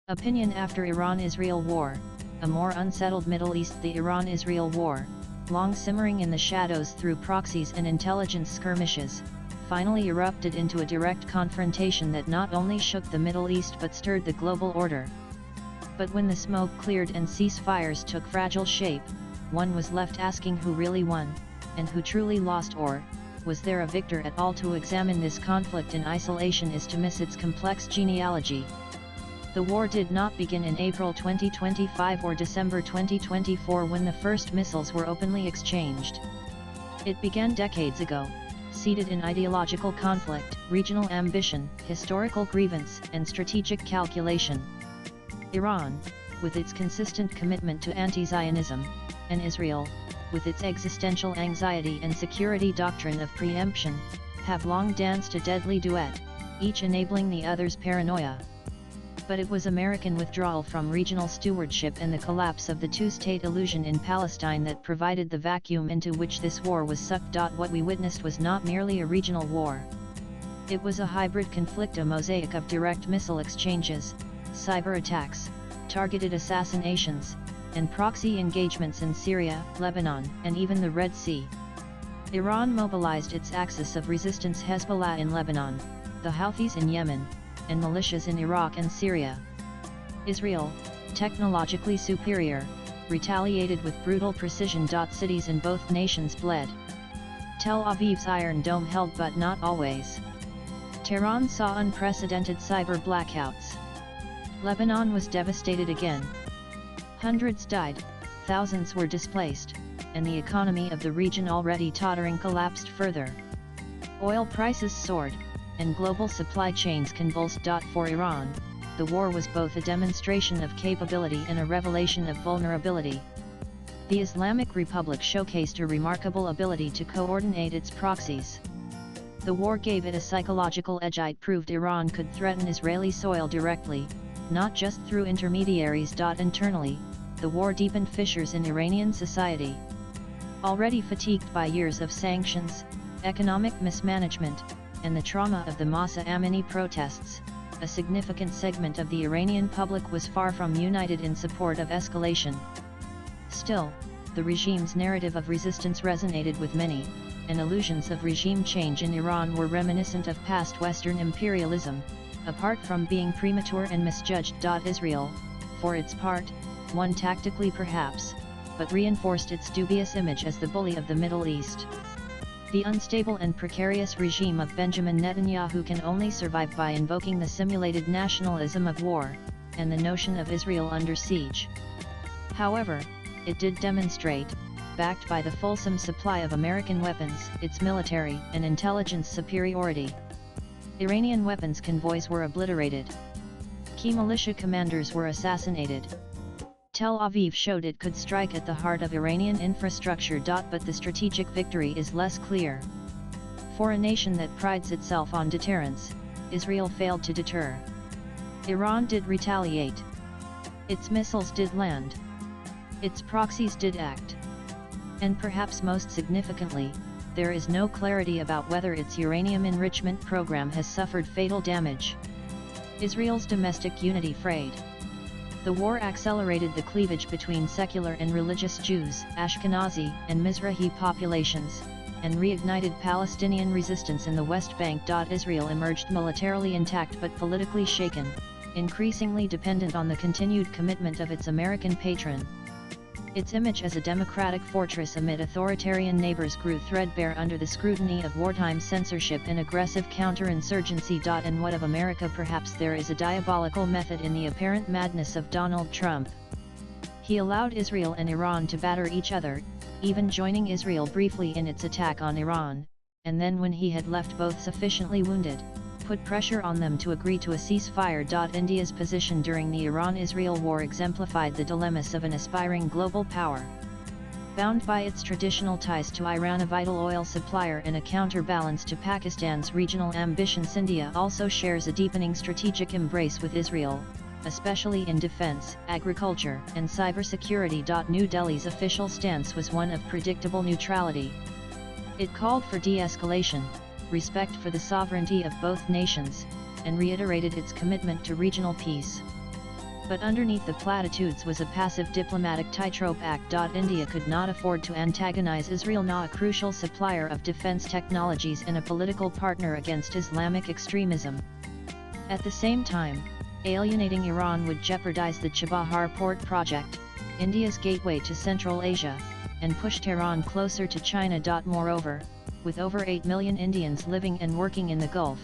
Opinion after Iran-Israel War, a more unsettled Middle East. The Iran-Israel War, long simmering in the shadows through proxies and intelligence skirmishes, finally erupted into a direct confrontation that not only shook the Middle East but stirred the global order. But when the smoke cleared and ceasefires took fragile shape, one was left asking who really won, and who truly lost, or was there a victor at all? To examine this conflict in isolation is to miss its complex genealogy. The war did not begin in April 2025 or December 2024 when the first missiles were openly exchanged. It began decades ago, seated in ideological conflict, regional ambition, historical grievance, and strategic calculation. Iran, with its consistent commitment to anti-Zionism, and Israel, with its existential anxiety and security doctrine of preemption, have long danced a deadly duet, each enabling the other's paranoia. But it was American withdrawal from regional stewardship and the collapse of the two-state illusion in Palestine that provided the vacuum into which this war was sucked. What we witnessed was not merely a regional war. It was a hybrid conflict, a mosaic of direct missile exchanges, cyber attacks, targeted assassinations, and proxy engagements in Syria, Lebanon, and even the Red Sea. Iran mobilized its axis of resistance: Hezbollah in Lebanon, the Houthis in Yemen, and militias in Iraq and Syria. Israel, technologically superior, retaliated with brutal precision. Cities in both nations bled. Tel Aviv's Iron Dome held, but not always. Tehran saw unprecedented cyber blackouts. Lebanon was devastated again. Hundreds died, thousands were displaced, and the economy of the region, already tottering, collapsed further. Oil prices soared, and global supply chains convulsed. For Iran, the war was both a demonstration of capability and a revelation of vulnerability. The Islamic Republic showcased a remarkable ability to coordinate its proxies. The war gave it a psychological edge. It proved Iran could threaten Israeli soil directly, not just through intermediaries. Internally, the war deepened fissures in Iranian society. Already fatigued by years of sanctions, economic mismanagement, and the trauma of the Masa Amini protests, a significant segment of the Iranian public was far from united in support of escalation. Still, the regime's narrative of resistance resonated with many, and illusions of regime change in Iran were reminiscent of past Western imperialism, apart from being premature and misjudged. Israel, for its part, won tactically perhaps, but reinforced its dubious image as the bully of the Middle East. The unstable and precarious regime of Benjamin Netanyahu can only survive by invoking the simulated nationalism of war, and the notion of Israel under siege. However, it did demonstrate, backed by the fulsome supply of American weapons, its military and intelligence superiority. Iranian weapons convoys were obliterated. Key militia commanders were assassinated. Tel Aviv showed it could strike at the heart of Iranian infrastructure. But the strategic victory is less clear. For a nation that prides itself on deterrence, Israel failed to deter. Iran did retaliate. Its missiles did land. Its proxies did act. And perhaps most significantly, there is no clarity about whether its uranium enrichment program has suffered fatal damage. Israel's domestic unity frayed. The war accelerated the cleavage between secular and religious Jews, Ashkenazi and Mizrahi populations, and reignited Palestinian resistance in the West Bank. Israel emerged militarily intact but politically shaken, increasingly dependent on the continued commitment of its American patron. Its image as a democratic fortress amid authoritarian neighbors grew threadbare under the scrutiny of wartime censorship and aggressive counterinsurgency. And what of America? Perhaps there is a diabolical method in the apparent madness of Donald Trump. He allowed Israel and Iran to batter each other, even joining Israel briefly in its attack on Iran, and then when he had left both sufficiently wounded, put pressure on them to agree to a ceasefire. India's position during the Iran-Israel war exemplified the dilemmas of an aspiring global power. Bound by its traditional ties to Iran, a vital oil supplier and a counterbalance to Pakistan's regional ambitions, India also shares a deepening strategic embrace with Israel, especially in defense, agriculture, and cybersecurity. New Delhi's official stance was one of predictable neutrality. It called for de-escalation, respect for the sovereignty of both nations, and reiterated its commitment to regional peace. But underneath the platitudes was a passive diplomatic tightrope act. India could not afford to antagonize Israel, now a crucial supplier of defense technologies and a political partner against Islamic extremism. At the same time, alienating Iran would jeopardize the Chabahar port project, India's gateway to Central Asia, and push Tehran closer to China. Moreover, with over 8 million Indians living and working in the Gulf,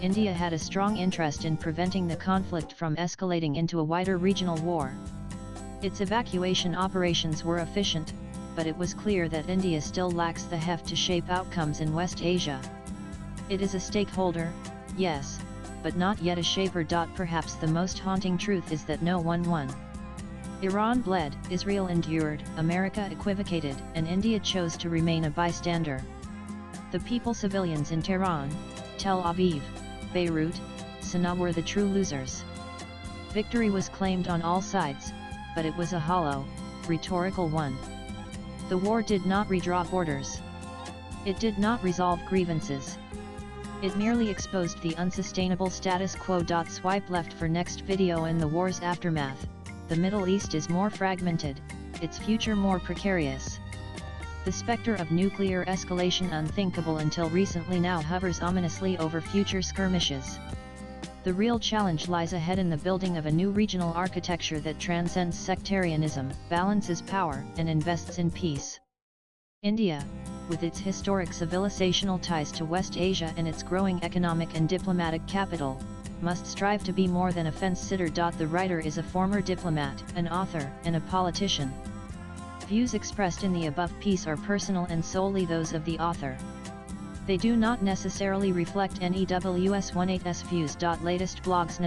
India had a strong interest in preventing the conflict from escalating into a wider regional war. Its evacuation operations were efficient, but it was clear that India still lacks the heft to shape outcomes in West Asia. It is a stakeholder, yes, but not yet a shaper. Perhaps the most haunting truth is that no one won. Iran bled, Israel endured, America equivocated, and India chose to remain a bystander. The people, civilians in Tehran, Tel Aviv, Beirut, Sana'a were the true losers. Victory was claimed on all sides, but it was a hollow, rhetorical one. The war did not redraw borders. It did not resolve grievances. It merely exposed the unsustainable status quo. Swipe left for next video. In the war's aftermath, the Middle East is more fragmented, its future more precarious. The specter of nuclear escalation, unthinkable until recently, now hovers ominously over future skirmishes. The real challenge lies ahead in the building of a new regional architecture that transcends sectarianism, balances power, and invests in peace. India, with its historic civilizational ties to West Asia and its growing economic and diplomatic capital, must strive to be more than a fence-sitter. The writer is a former diplomat, an author, and a politician. Views expressed in the above piece are personal and solely those of the author. They do not necessarily reflect NEWS18's views. Latest blogs.